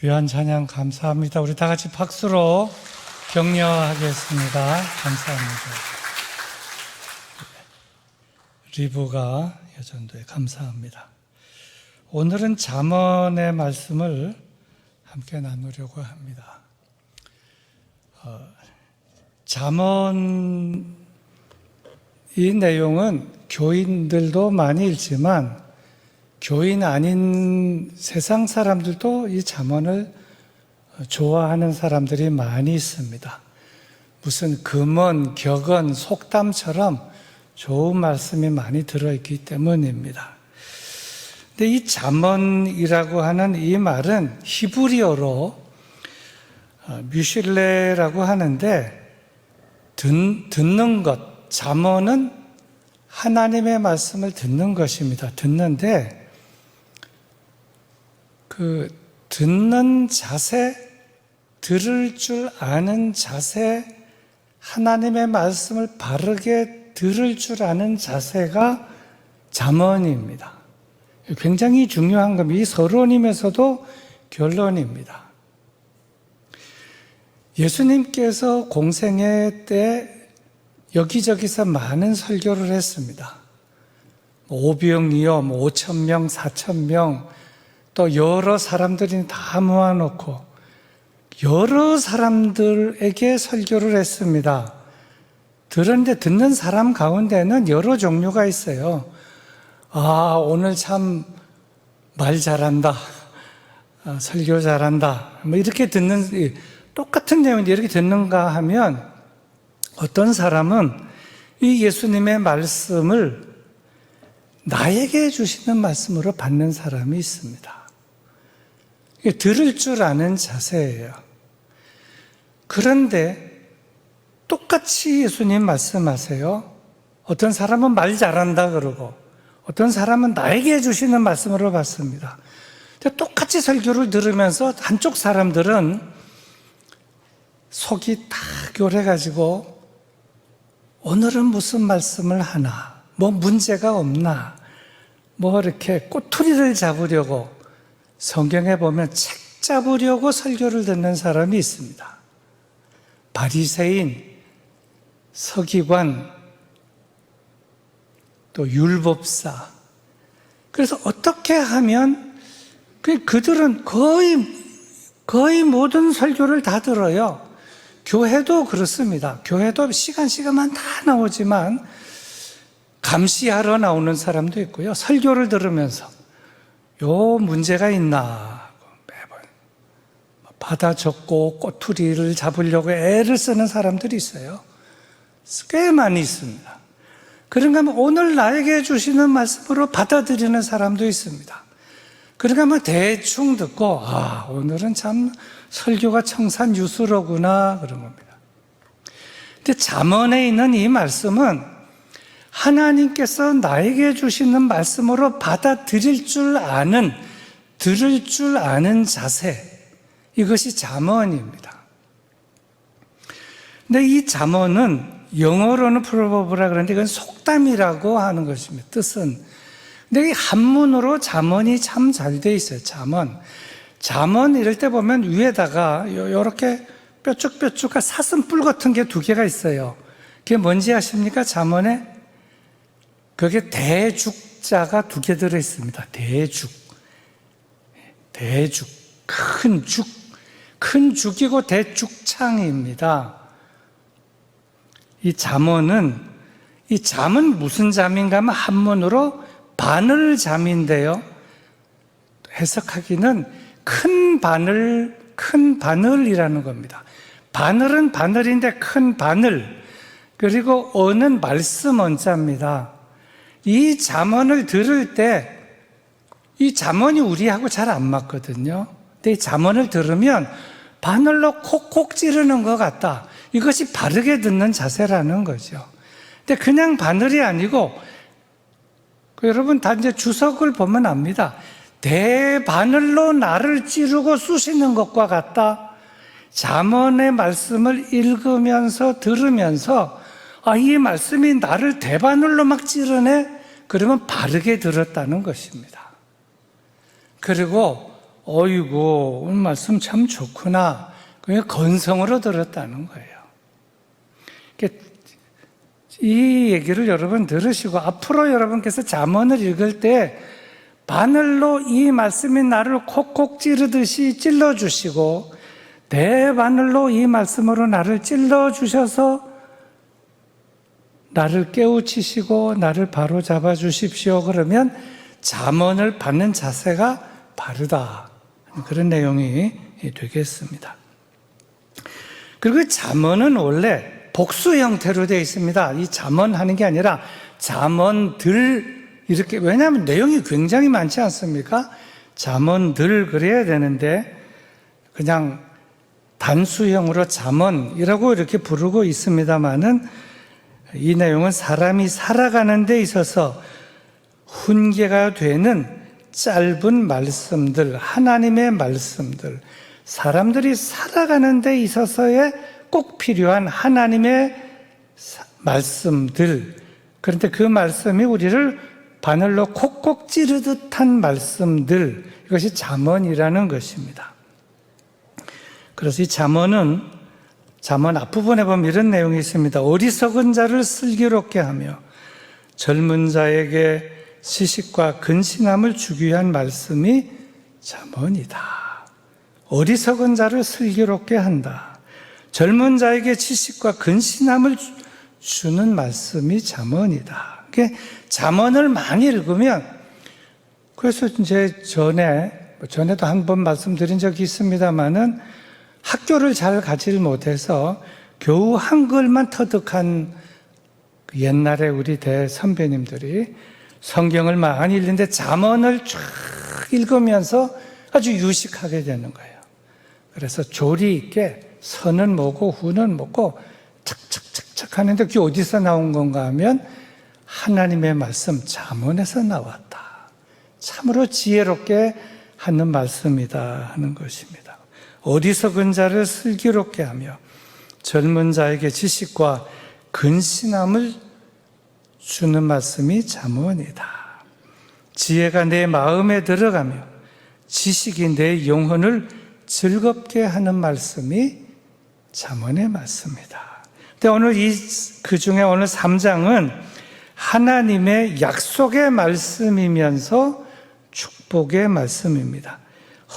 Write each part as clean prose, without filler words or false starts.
귀한 찬양 감사합니다. 우리 다 같이 박수로 격려하겠습니다. 감사합니다. 리브가 여전도에 감사합니다. 오늘은 잠언의 말씀을 함께 나누려고 합니다. 잠언 이 내용은 교인들도 많이 읽지만 교인 아닌 세상 사람들도 이 잠언을 좋아하는 사람들이 많이 있습니다. 무슨 금언, 격언, 속담처럼 좋은 말씀이 많이 들어있기 때문입니다. 근데 이 잠언이라고 하는 이 말은 히브리어로 뮤실레라고 하는데 듣는 것, 잠언은 하나님의 말씀을 듣는 것입니다. 듣는데 그 듣는 자세, 들을 줄 아는 자세, 하나님의 말씀을 바르게 들을 줄 아는 자세가 잠언입니다. 굉장히 중요한 겁니다. 이 서론임에서도 결론입니다. 예수님께서 공생애 때 여기저기서 많은 설교를 했습니다. 오병이어 5,000명, 4,000명, 또 여러 사람들이 다 모아놓고 여러 사람들에게 설교를 했습니다. 그런데 듣는 사람 가운데는 여러 종류가 있어요. 아, 오늘 참 말 잘한다. 설교 잘한다. 뭐 이렇게 듣는, 똑같은 내용인데 이렇게 듣는가 하면 어떤 사람은 이 예수님의 말씀을 나에게 주시는 말씀으로 받는 사람이 있습니다. 이게 들을 줄 아는 자세예요. 그런데 똑같이 예수님 말씀하세요. 어떤 사람은 말 잘한다 그러고 어떤 사람은 나에게 주시는 말씀으로 받습니다. 똑같이 설교를 들으면서 한쪽 사람들은 속이 다 교래가지고 오늘은 무슨 말씀을 하나, 뭐 문제가 없나, 뭐 이렇게 꼬투리를 잡으려고 성경에 보면 책 잡으려고 설교를 듣는 사람이 있습니다. 바리새인, 서기관, 또 율법사. 그래서 어떻게 하면 그들은 거의 모든 설교를 다 들어요. 교회도 그렇습니다. 교회도 시간만 다 나오지만 감시하러 나오는 사람도 있고요. 설교를 들으면서 요 문제가 있나 매번 받아 적고 꼬투리를 잡으려고 애를 쓰는 사람들이 있어요. 꽤 많이 있습니다. 그런가 하면 오늘 나에게 주시는 말씀으로 받아들이는 사람도 있습니다. 그런가 하면 대충 듣고 아, 오늘은 참 설교가 청산유수로구나 그런 겁니다. 근데 잠언에 있는 이 말씀은 하나님께서 나에게 주시는 말씀으로 받아들일 줄 아는, 들을 줄 아는 자세, 이것이 잠언입니다. 근데 이 잠언은 영어로는 프로버브라 그러는데 이건 속담이라고 하는 것입니다. 뜻은. 근데 이 한문으로 잠언이 참 잘 돼 있어요. 잠언 이럴 때 보면 위에다가 이렇게 뾰족뾰족한 사슴뿔 같은 게 두 개가 있어요. 그게 뭔지 아십니까? 잠언에? 그게 대죽자가 두 개 들어있습니다. 대죽. 큰 죽이고 대죽창입니다. 이 잠은 무슨 잠인가 하면 한문으로 바늘잠인데요. 해석하기는 큰 바늘이라는 겁니다. 바늘은 바늘인데 큰 바늘. 그리고 어는 말씀 언자입니다. 이 잠언을 들을 때 이 잠언이 우리하고 잘 안 맞거든요. 근데 이 잠언을 들으면 바늘로 콕콕 찌르는 것 같다. 이것이 바르게 듣는 자세라는 거죠. 근데 그냥 바늘이 아니고 여러분 다 이제 주석을 보면 압니다. 대바늘로 나를 찌르고 쑤시는 것과 같다. 잠언의 말씀을 읽으면서 들으면서 아, 이 말씀이 나를 대바늘로 막 찌르네? 그러면 바르게 들었다는 것입니다. 그리고 어이구, 오늘 말씀 참 좋구나. 그냥 건성으로 들었다는 거예요. 이 얘기를 여러분 들으시고 앞으로 여러분께서 잠언을 읽을 때 바늘로 이 말씀이 나를 콕콕 찌르듯이 찔러주시고 대바늘로 이 말씀으로 나를 찔러주셔서 나를 깨우치시고 나를 바로 잡아주십시오. 그러면 잠언을 받는 자세가 바르다. 그런 내용이 되겠습니다. 그리고 잠언은 원래 복수 형태로 되어 있습니다. 이 잠언하는 게 아니라 잠언들 이렇게, 왜냐하면 내용이 굉장히 많지 않습니까? 잠언들 그래야 되는데 그냥 단수형으로 잠언이라고 이렇게 부르고 있습니다만은 이 내용은 사람이 살아가는 데 있어서 훈계가 되는 짧은 말씀들, 하나님의 말씀들, 사람들이 살아가는 데 있어서의 꼭 필요한 하나님의 말씀들, 그런데 그 말씀이 우리를 바늘로 콕콕 찌르듯한 말씀들, 이것이 잠언이라는 것입니다. 그래서 이 잠언은 잠언 앞부분에 보면 이런 내용이 있습니다. 어리석은 자를 슬기롭게 하며 젊은 자에게 지식과 근신함을 주기 위한 말씀이 잠언이다. 어리석은 자를 슬기롭게 한다. 젊은 자에게 지식과 근신함을 주는 말씀이 잠언이다. 잠언을 많이 읽으면, 그래서 이제 전에도 한 번 말씀드린 적이 있습니다만은 학교를 잘 가질 못해서 겨우 한글만 터득한 옛날에 우리 대선배님들이 성경을 많이 읽는데 잠언을 쫙 읽으면서 아주 유식하게 되는 거예요. 그래서 조리 있게 선은 뭐고 후는 뭐고 착착착착 하는데 그게 어디서 나온 건가 하면 하나님의 말씀 잠언에서 나왔다. 참으로 지혜롭게 하는 말씀이다 하는 것입니다. 어리석은 자를 슬기롭게 하며 젊은 자에게 지식과 근신함을 주는 말씀이 잠언이다. 지혜가 내 마음에 들어가며 지식이 내 영혼을 즐겁게 하는 말씀이 잠언의 말씀이다. 근데 오늘 그 중에 오늘 3장은 하나님의 약속의 말씀이면서 축복의 말씀입니다.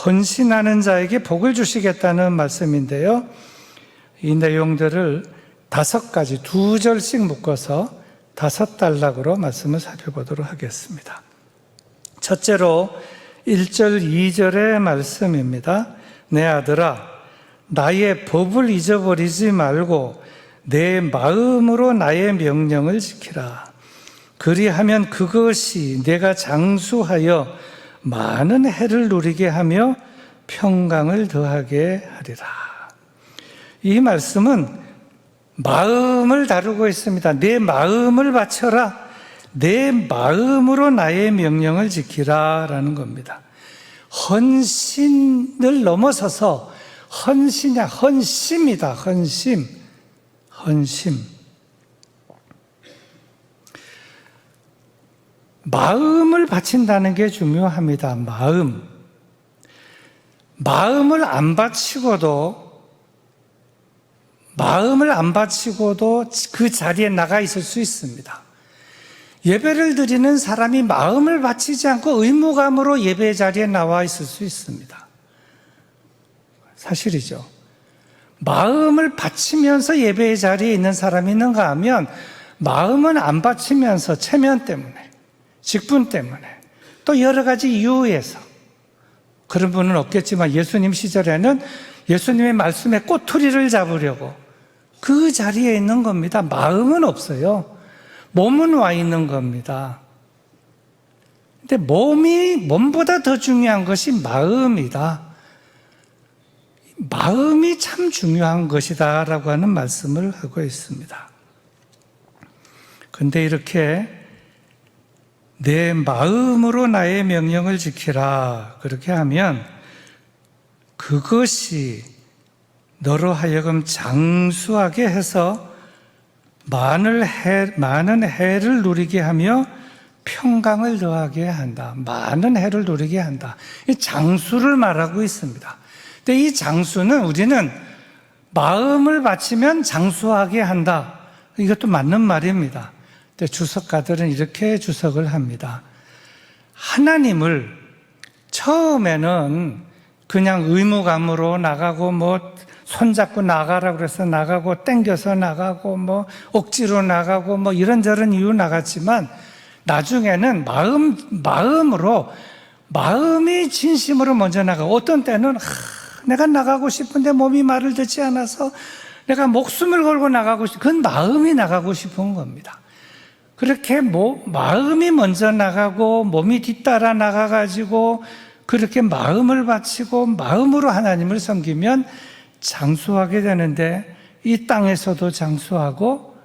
헌신하는 자에게 복을 주시겠다는 말씀인데요. 이 내용들을 5가지, 2절씩 묶어서 5단락으로 말씀을 살펴보도록 하겠습니다. 첫째로 1절, 2절의 말씀입니다. 내 아들아, 나의 법을 잊어버리지 말고 내 마음으로 나의 명령을 지키라. 그리하면 그것이 내가 장수하여 많은 해를 누리게 하며 평강을 더하게 하리라. 이 말씀은 마음을 다루고 있습니다. 내 마음을 바쳐라. 내 마음으로 나의 명령을 지키라 라는 겁니다. 헌신을 넘어서서 헌심이다. 헌심. 마음을 바친다는 게 중요합니다. 마음을 안 바치고도 그 자리에 나가 있을 수 있습니다. 예배를 드리는 사람이 마음을 바치지 않고 의무감으로 예배 자리에 나와 있을 수 있습니다. 사실이죠. 마음을 바치면서 예배의 자리에 있는 사람이 있는가 하면 마음은 안 바치면서 체면 때문에, 직분 때문에, 또 여러 가지 이유에서 그런 분은 없겠지만 예수님 시절에는 예수님의 말씀에 꼬투리를 잡으려고 그 자리에 있는 겁니다. 마음은 없어요. 몸은 와 있는 겁니다. 근데 몸보다 더 중요한 것이 마음이다. 마음이 참 중요한 것이다 라고 하는 말씀을 하고 있습니다. 근데 이렇게 내 마음으로 나의 명령을 지키라 그렇게 하면 그것이 너로 하여금 장수하게 해서 많은 해를 누리게 하며 평강을 더하게 한다. 많은 해를 누리게 한다. 이 장수를 말하고 있습니다. 근데 이 장수는 우리는 마음을 바치면 장수하게 한다. 이것도 맞는 말입니다. 근데 주석가들은 이렇게 주석을 합니다. 하나님을 처음에는 그냥 의무감으로 나가고 손잡고 나가라고 그래서 나가고 땡겨서 나가고 억지로 나가고 이런저런 이유 나갔지만 나중에는 마음이 진심으로 먼저 나가고 어떤 때는 내가 나가고 싶은데 몸이 말을 듣지 않아서 내가 목숨을 걸고 나가고 그건 마음이 나가고 싶은 겁니다. 그렇게 마음이 먼저 나가고 몸이 뒤따라 나가가지고 그렇게 마음을 바치고 마음으로 하나님을 섬기면 장수하게 되는데 이 땅에서도 장수하고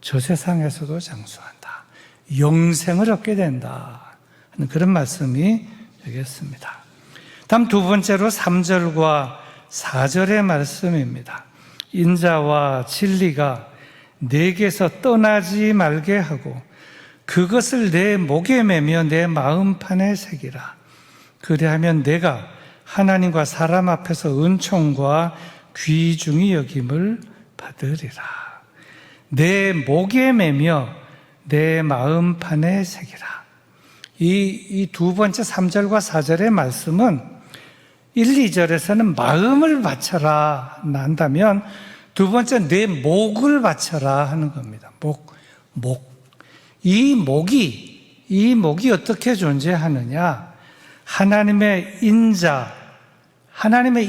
저 세상에서도 장수한다. 영생을 얻게 된다 하는 그런 말씀이 되겠습니다. 다음 두 번째로 3절과 4절의 말씀입니다. 인자와 진리가 내게서 떠나지 말게 하고 그것을 내 목에 매며 내 마음판에 새기라. 그리하면 내가 하나님과 사람 앞에서 은총과 귀중히 여김을 받으리라. 내 목에 매며 내 마음판에 새기라. 이 두 번째 3절과 4절의 말씀은 1, 2절에서는 마음을 바쳐라 한다면 두 번째 내 목을 바쳐라 하는 겁니다. 목. 이 목이 어떻게 존재하느냐? 하나님의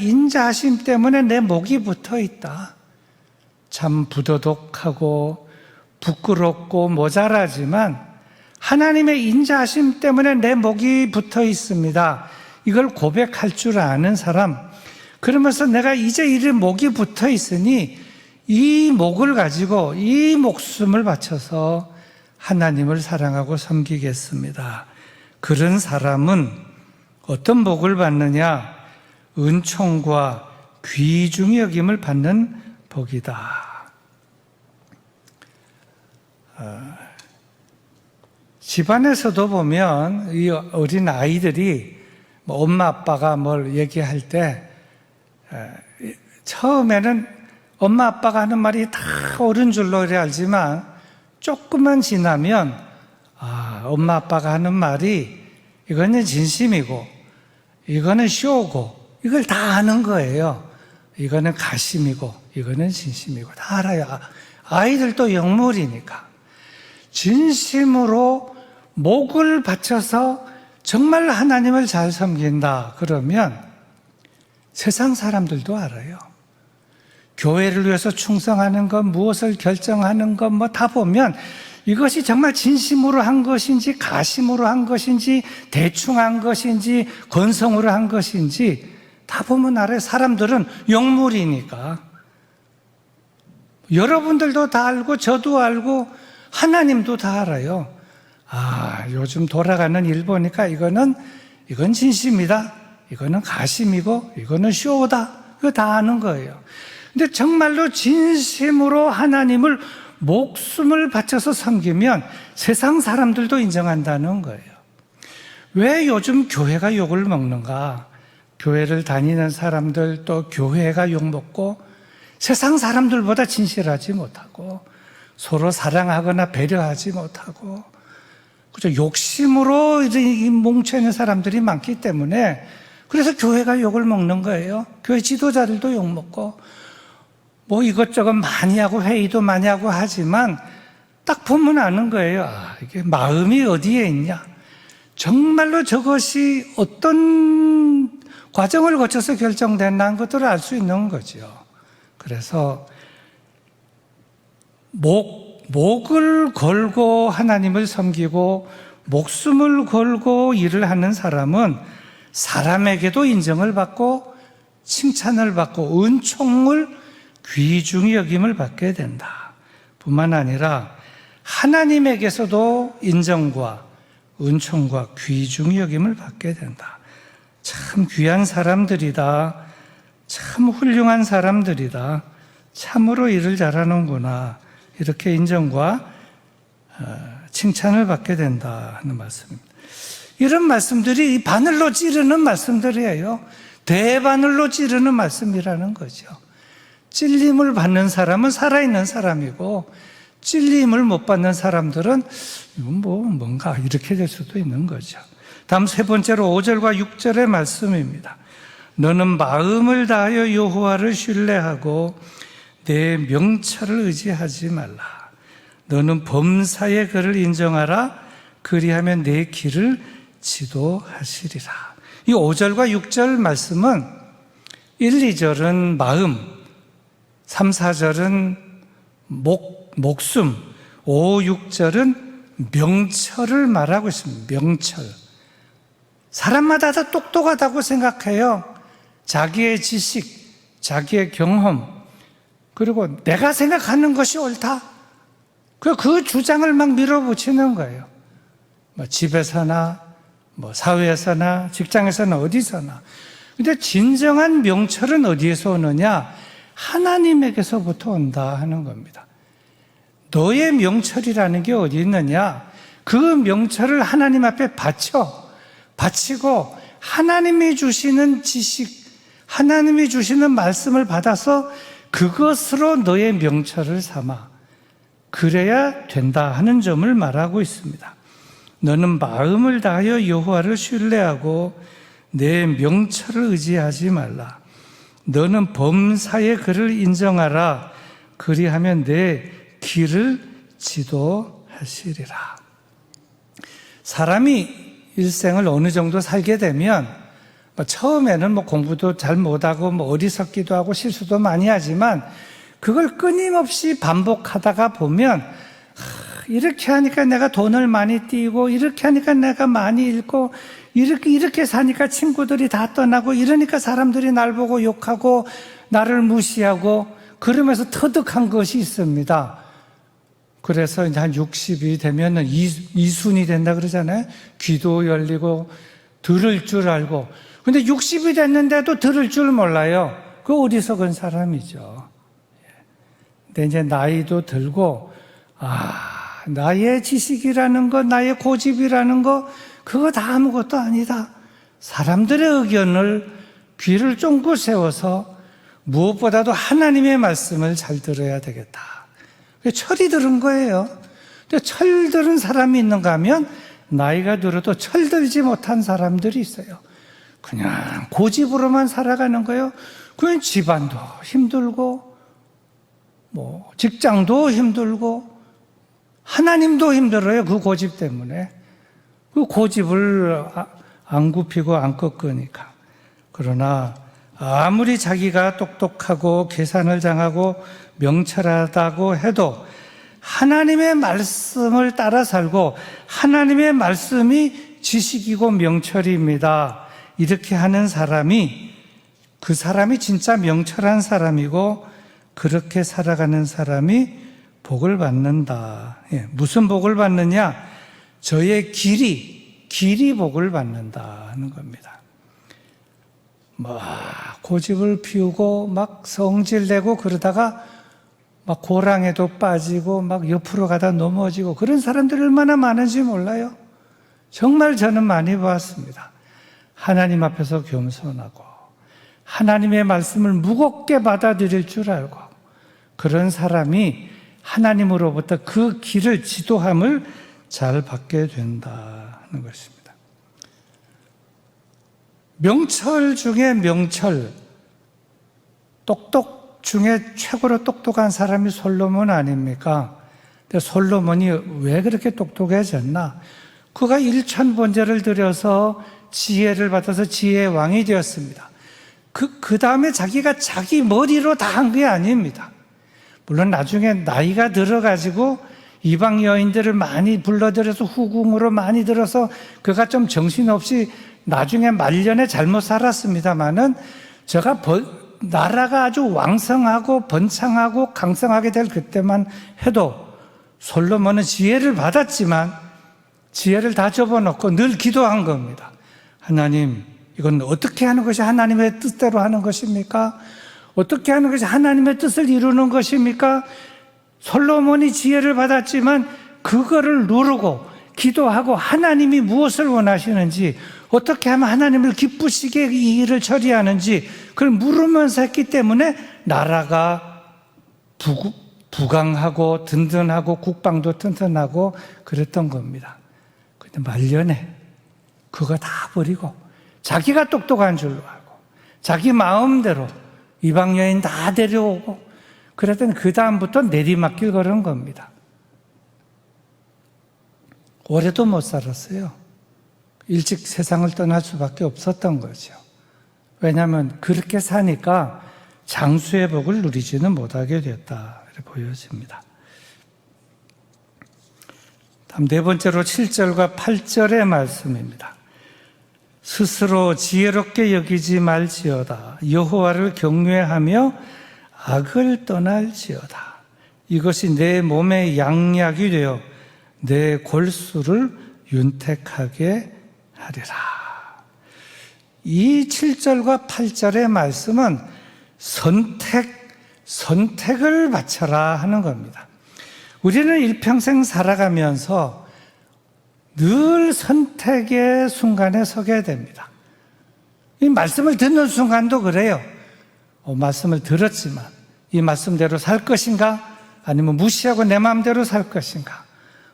인자하심 때문에 내 목이 붙어 있다. 참 부도덕하고 부끄럽고 모자라지만 하나님의 인자하심 때문에 내 목이 붙어 있습니다. 이걸 고백할 줄 아는 사람, 그러면서 내가 이제 이 목이 붙어 있으니 이 목을 가지고 이 목숨을 바쳐서 하나님을 사랑하고 섬기겠습니다. 그런 사람은 어떤 복을 받느냐? 은총과 귀중히 여김을 받는 복이다. 집안에서도 보면 이 어린 아이들이 엄마 아빠가 뭘 얘기할 때 처음에는 엄마 아빠가 하는 말이 다 옳은 줄로 알지만 조금만 지나면 엄마 아빠가 하는 말이 이거는 진심이고 이거는 쇼고 이걸 다 아는 거예요. 이거는 가심이고 이거는 진심이고 다 알아요. 아이들도 영물이니까 진심으로 목을 바쳐서 정말 하나님을 잘 섬긴다 그러면 세상 사람들도 알아요. 교회를 위해서 충성하는 것, 무엇을 결정하는 것 다 보면 이것이 정말 진심으로 한 것인지 가심으로 한 것인지 대충 한 것인지 건성으로 한 것인지 다 보면 알아요. 사람들은 영물이니까. 여러분들도 다 알고 저도 알고 하나님도 다 알아요. 요즘 돌아가는 일 보니까 이건 진심이다. 이거는 가심이고 이거는 쇼다. 이거 다 아는 거예요. 근데 정말로 진심으로 하나님을 목숨을 바쳐서 섬기면 세상 사람들도 인정한다는 거예요. 왜 요즘 교회가 욕을 먹는가? 교회를 다니는 사람들 또 교회가 욕먹고 세상 사람들보다 진실하지 못하고 서로 사랑하거나 배려하지 못하고 그죠? 욕심으로 이 뭉쳐있는 사람들이 많기 때문에 그래서 교회가 욕을 먹는 거예요. 교회 지도자들도 욕먹고 이것저것 많이 하고 회의도 많이 하고 하지만 딱 보면 아는 거예요. 이게 마음이 어디에 있냐? 정말로 저것이 어떤 과정을 거쳐서 결정된다는 것들을 알 수 있는 거죠. 그래서 목을 걸고 하나님을 섬기고 목숨을 걸고 일을 하는 사람은 사람에게도 인정을 받고 칭찬을 받고 은총을 귀중히 여김을 받게 된다. 뿐만 아니라 하나님에게서도 인정과 은총과 귀중히 여김을 받게 된다. 참 귀한 사람들이다. 참 훌륭한 사람들이다. 참으로 일을 잘하는구나. 이렇게 인정과 칭찬을 받게 된다 하는 말씀입니다. 이런 말씀들이 바늘로 찌르는 말씀들이에요. 대바늘로 찌르는 말씀이라는 거죠. 찔림을 받는 사람은 살아있는 사람이고, 찔림을 못 받는 사람들은 이건 뭔가 이렇게 될 수도 있는 거죠. 다음 세 번째로 5절과 6절의 말씀입니다. 너는 마음을 다하여 여호와를 신뢰하고 내 명철을 의지하지 말라. 너는 범사의 그를 인정하라. 그리하면 내 길을 지도하시리라. 이 5절과 6절 말씀은 1, 2절은 마음, 3, 4절은 목숨, 5, 6절은 명철을 말하고 있습니다. 명철. 사람마다 다 똑똑하다고 생각해요. 자기의 지식, 자기의 경험, 그리고 내가 생각하는 것이 옳다. 그 주장을 막 밀어붙이는 거예요. 집에서나, 사회에서나, 직장에서나, 어디서나. 근데 진정한 명철은 어디에서 오느냐? 하나님에게서부터 온다 하는 겁니다. 너의 명철이라는 게 어디 있느냐? 그 명철을 하나님 앞에 바치고 하나님이 주시는 지식, 하나님이 주시는 말씀을 받아서 그것으로 너의 명철을 삼아. 그래야 된다 하는 점을 말하고 있습니다. 너는 마음을 다하여 여호와를 신뢰하고 내 명철을 의지하지 말라. 너는 범사의 그를 인정하라. 그리하면 내 길을 지도하시리라. 사람이 일생을 어느 정도 살게 되면 처음에는 공부도 잘 못하고 어리석기도 하고 실수도 많이 하지만 그걸 끊임없이 반복하다가 보면 이렇게 하니까 내가 돈을 많이 띄고 이렇게 하니까 내가 많이 읽고 이렇게 사니까 친구들이 다 떠나고 이러니까 사람들이 날 보고 욕하고 나를 무시하고 그러면서 터득한 것이 있습니다. 그래서 이제 한 60이 되면은 이순이 된다 그러잖아요. 귀도 열리고 들을 줄 알고. 근데 60이 됐는데도 들을 줄 몰라요. 그 어리석은 사람이죠. 근데 이제 나이도 들고, 나의 지식이라는 거, 나의 고집이라는 거, 그거 다 아무것도 아니다. 사람들의 의견을 귀를 쫑긋 세워서 무엇보다도 하나님의 말씀을 잘 들어야 되겠다. 철이 들은 거예요. 근데 철 들은 사람이 있는가 하면 나이가 들어도 철 들지 못한 사람들이 있어요. 그냥 고집으로만 살아가는 거예요. 그냥 집안도 힘들고, 직장도 힘들고, 하나님도 힘들어요. 그 고집 때문에. 그 고집을 안 굽히고 안 꺾으니까. 그러나 아무리 자기가 똑똑하고 계산을 장하고 명철하다고 해도 하나님의 말씀을 따라 살고 하나님의 말씀이 지식이고 명철입니다. 이렇게 하는 사람이 그 사람이 진짜 명철한 사람이고 그렇게 살아가는 사람이 복을 받는다. 무슨 복을 받느냐? 저의 길이 복을 받는다 하는 겁니다. 고집을 피우고 막 성질내고 그러다가 막 고랑에도 빠지고 막 옆으로 가다 넘어지고 그런 사람들이 얼마나 많은지 몰라요. 정말 저는 많이 봤습니다. 하나님 앞에서 겸손하고 하나님의 말씀을 무겁게 받아들일 줄 알고 그런 사람이 하나님으로부터 그 길을 지도함을 잘 받게 된다 하는 것입니다. 명철 중에 명철, 똑똑 중에 최고로 똑똑한 사람이 솔로몬 아닙니까? 근데 솔로몬이 왜 그렇게 똑똑해졌나? 그가 1000번제를 드려서 지혜를 받아서 지혜의 왕이 되었습니다. 그 다음에 자기가 자기 머리로 다 한 게 아닙니다. 물론 나중에 나이가 들어가지고 이방 여인들을 많이 불러들여서 후궁으로 많이 들어서 그가 좀 정신없이 나중에 말년에 잘못 살았습니다마는 나라가 아주 왕성하고 번창하고 강성하게 될 그때만 해도 솔로몬은 지혜를 받았지만 지혜를 다 접어놓고 늘 기도한 겁니다. 하나님, 이건 어떻게 하는 것이 하나님의 뜻대로 하는 것입니까? 어떻게 하는 것이 하나님의 뜻을 이루는 것입니까? 솔로몬이 지혜를 받았지만 그거를 누르고 기도하고 하나님이 무엇을 원하시는지, 어떻게 하면 하나님을 기쁘시게 이 일을 처리하는지 그걸 물으면서 했기 때문에 나라가 부강하고 든든하고 국방도 튼튼하고 그랬던 겁니다. 근데 말년에 그거 다 버리고 자기가 똑똑한 줄로 알고 자기 마음대로 이방 여인 다 데려오고 그랬더니 그 다음부터 내리막길 걸은 겁니다. 오래도 못 살았어요. 일찍 세상을 떠날 수밖에 없었던 거죠. 왜냐하면 그렇게 사니까 장수의 복을 누리지는 못하게 됐다 이렇게 보여집니다. 다음 네 번째로 7절과 8절의 말씀입니다. 스스로 지혜롭게 여기지 말지어다. 여호와를 경외하며 악을 떠날지어다. 이것이 내 몸의 양약이 되어 내 골수를 윤택하게 하리라. 이 7절과 8절의 말씀은 선택을 바쳐라 하는 겁니다. 우리는 일평생 살아가면서 늘 선택의 순간에 서게 됩니다. 이 말씀을 듣는 순간도 그래요. 말씀을 들었지만 이 말씀대로 살 것인가? 아니면 무시하고 내 마음대로 살 것인가?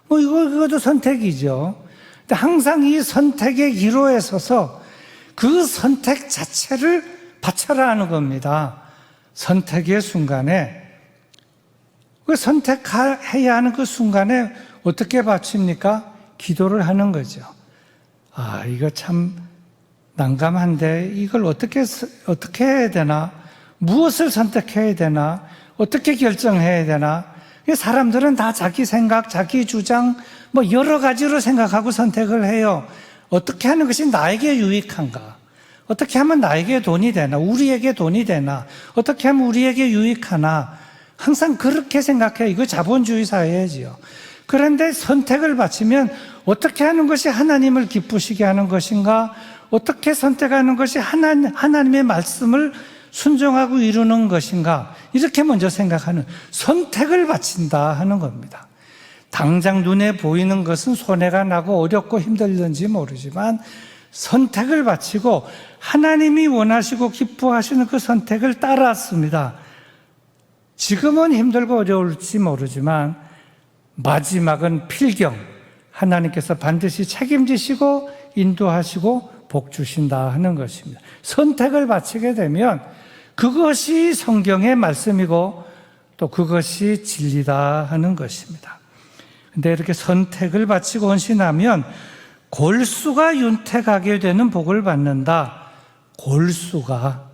이것도 선택이죠. 근데 항상 이 선택의 기로에 서서 그 선택 자체를 바쳐라 하는 겁니다. 선택의 순간에. 그 선택해야 하는 그 순간에 어떻게 바칩니까? 기도를 하는 거죠. 이거 참 난감한데 이걸 어떻게 해야 되나? 무엇을 선택해야 되나? 어떻게 결정해야 되나? 사람들은 다 자기 생각, 자기 주장, 여러 가지로 생각하고 선택을 해요. 어떻게 하는 것이 나에게 유익한가? 어떻게 하면 나에게 돈이 되나? 우리에게 돈이 되나? 어떻게 하면 우리에게 유익하나? 항상 그렇게 생각해요. 이거 자본주의 사회지요. 그런데 선택을 바치면 어떻게 하는 것이 하나님을 기쁘시게 하는 것인가? 어떻게 선택하는 것이 하나님의 말씀을 순종하고 이루는 것인가? 이렇게 먼저 생각하는 선택을 바친다 하는 겁니다. 당장 눈에 보이는 것은 손해가 나고 어렵고 힘들는지 모르지만 선택을 바치고 하나님이 원하시고 기뻐하시는 그 선택을 따랐습니다. 지금은 힘들고 어려울지 모르지만 마지막은 필경, 하나님께서 반드시 책임지시고 인도하시고 복 주신다 하는 것입니다. 선택을 바치게 되면 그것이 성경의 말씀이고 또 그것이 진리다 하는 것입니다. 근데 이렇게 선택을 바치고 헌신하면 골수가 윤택하게 되는 복을 받는다. 골수가.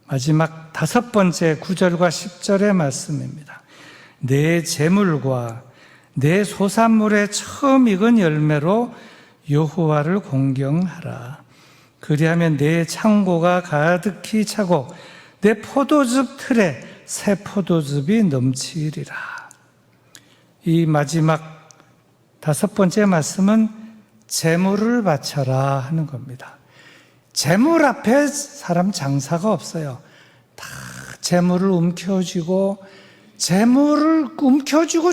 마지막 5번째 9절과 10절의 말씀입니다. 내 재물과 내 소산물의 처음 익은 열매로 여호와를 공경하라. 그리하면 내 창고가 가득히 차고 내 포도즙 틀에 새 포도즙이 넘치리라. 이 마지막 5번째 말씀은 재물을 바쳐라 하는 겁니다. 재물 앞에 사람 장사가 없어요. 다 재물을 움켜쥐고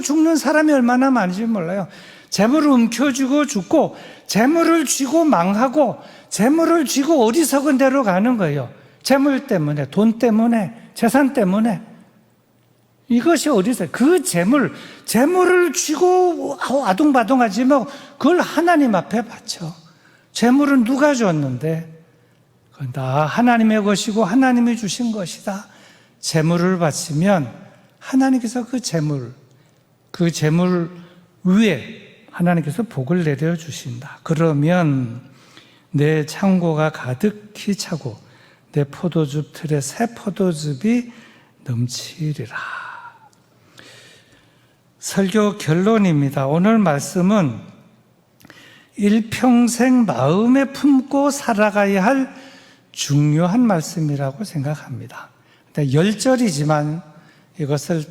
죽는 사람이 얼마나 많은지 몰라요. 재물을 움켜쥐고 죽고 재물을 쥐고 망하고 재물을 쥐고 어리석은 데로 가는 거예요. 재물 때문에, 돈 때문에, 재산 때문에. 이것이 어디서 그 재물을 쥐고 아둥바둥하지 뭐 그걸 하나님 앞에 바쳐. 재물은 누가 줬는데? 그건 다 하나님의 것이고 하나님이 주신 것이다. 재물을 바치면 하나님께서 그 재물 위에 하나님께서 복을 내려 주신다. 그러면 내 창고가 가득히 차고 내 포도즙 틀에 새 포도즙이 넘치리라. 설교 결론입니다. 오늘 말씀은 일평생 마음에 품고 살아가야 할 중요한 말씀이라고 생각합니다. 10절이지만 이것을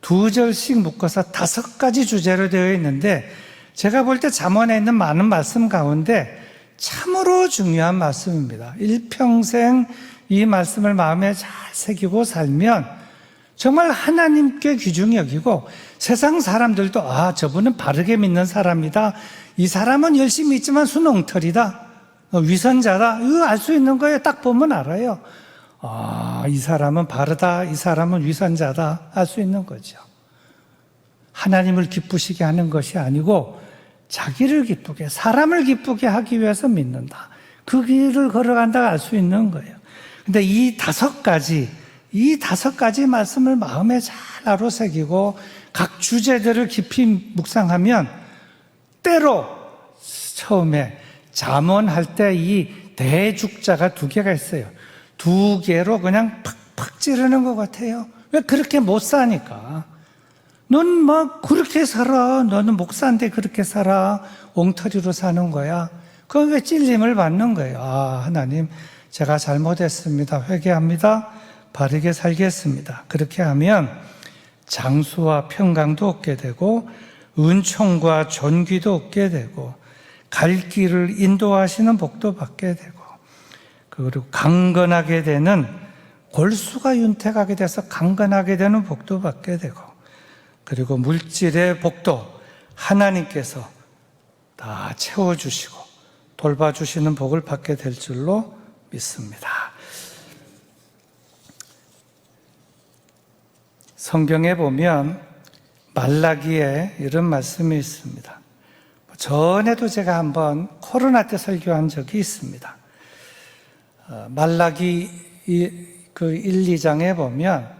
2절씩 묶어서 5가지 주제로 되어 있는데 제가 볼 때 잠언에 있는 많은 말씀 가운데 참으로 중요한 말씀입니다. 일평생 이 말씀을 마음에 잘 새기고 살면 정말 하나님께 귀중히 여기고 세상 사람들도 저분은 바르게 믿는 사람이다. 이 사람은 열심히 있지만 순옹털이다. 위선자다. 이거 알 수 있는 거예요. 딱 보면 알아요. 이 사람은 바르다. 이 사람은 위선자다. 알 수 있는 거죠. 하나님을 기쁘시게 하는 것이 아니고 자기를 기쁘게, 사람을 기쁘게 하기 위해서 믿는다. 그 길을 걸어간다고 알 수 있는 거예요. 근데 이 다섯 가지 말씀을 마음에 잘 아로새기고 각 주제들을 깊이 묵상하면 때로 처음에 잠언할 때 이 대죽자가 두 개가 있어요. 두 개로 그냥 팍팍 찌르는 것 같아요. 왜 그렇게 못 사니까. 넌 막 그렇게 살아. 너는 목사인데 그렇게 살아. 엉터리로 사는 거야. 그게 찔림을 받는 거예요. 하나님, 제가 잘못했습니다. 회개합니다. 바르게 살겠습니다. 그렇게 하면 장수와 평강도 얻게 되고 은총과 존귀도 얻게 되고 갈 길을 인도하시는 복도 받게 되고 그리고 강건하게 되는 골수가 윤택하게 돼서 강건하게 되는 복도 받게 되고 그리고 물질의 복도 하나님께서 다 채워주시고 돌봐주시는 복을 받게 될 줄로 믿습니다. 성경에 보면 말라기에 이런 말씀이 있습니다. 전에도 제가 한번 코로나 때 설교한 적이 있습니다. 말라기 1, 2장에 보면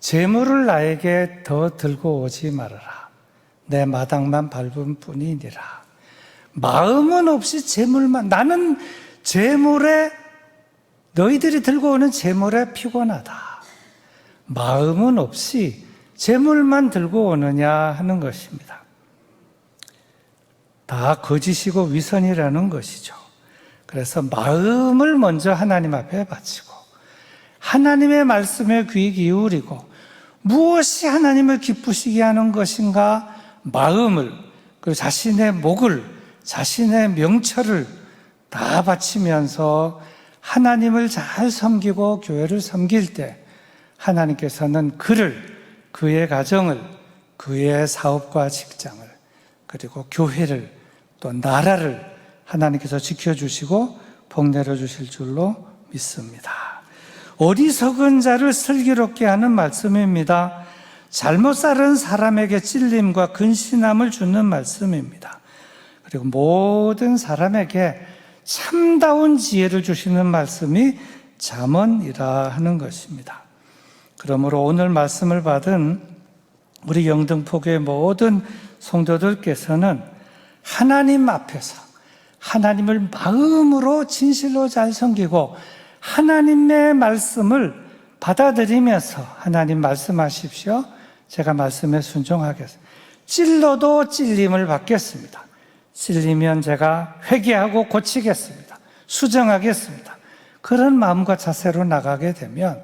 재물을 나에게 더 들고 오지 말아라. 내 마당만 밟은 뿐이니라. 마음은 없이 재물만, 나는 재물에, 너희들이 들고 오는 재물에 피곤하다. 마음은 없이 재물만 들고 오느냐 하는 것입니다. 다 거짓이고 위선이라는 것이죠. 그래서 마음을 먼저 하나님 앞에 바치고 하나님의 말씀에 귀 기울이고 무엇이 하나님을 기쁘시게 하는 것인가 마음을 그리고 자신의 목을 자신의 명철을 다 바치면서 하나님을 잘 섬기고 교회를 섬길 때 하나님께서는 그의 가정을, 그의 사업과 직장을, 그리고 교회를, 또 나라를 하나님께서 지켜주시고 복 내려주실 줄로 믿습니다. 어리석은 자를 슬기롭게 하는 말씀입니다. 잘못 살은 사람에게 찔림과 근신함을 주는 말씀입니다. 그리고 모든 사람에게 참다운 지혜를 주시는 말씀이 잠언이라 하는 것입니다. 그러므로 오늘 말씀을 받은 우리 영등포교의 모든 성도들께서는 하나님 앞에서 하나님을 마음으로 진실로 잘 섬기고 하나님의 말씀을 받아들이면서 하나님 말씀하십시오. 제가 말씀에 순종하겠습니다. 찔러도 찔림을 받겠습니다. 찔리면 제가 회개하고 고치겠습니다. 수정하겠습니다. 그런 마음과 자세로 나가게 되면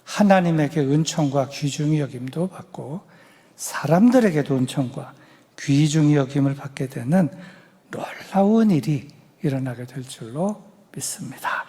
하나님에게 은총과 귀중히 여김도 받고 사람들에게도 은총과 귀중히 여김을 받게 되는 놀라운 일이 일어나게 될 줄로 믿습니다.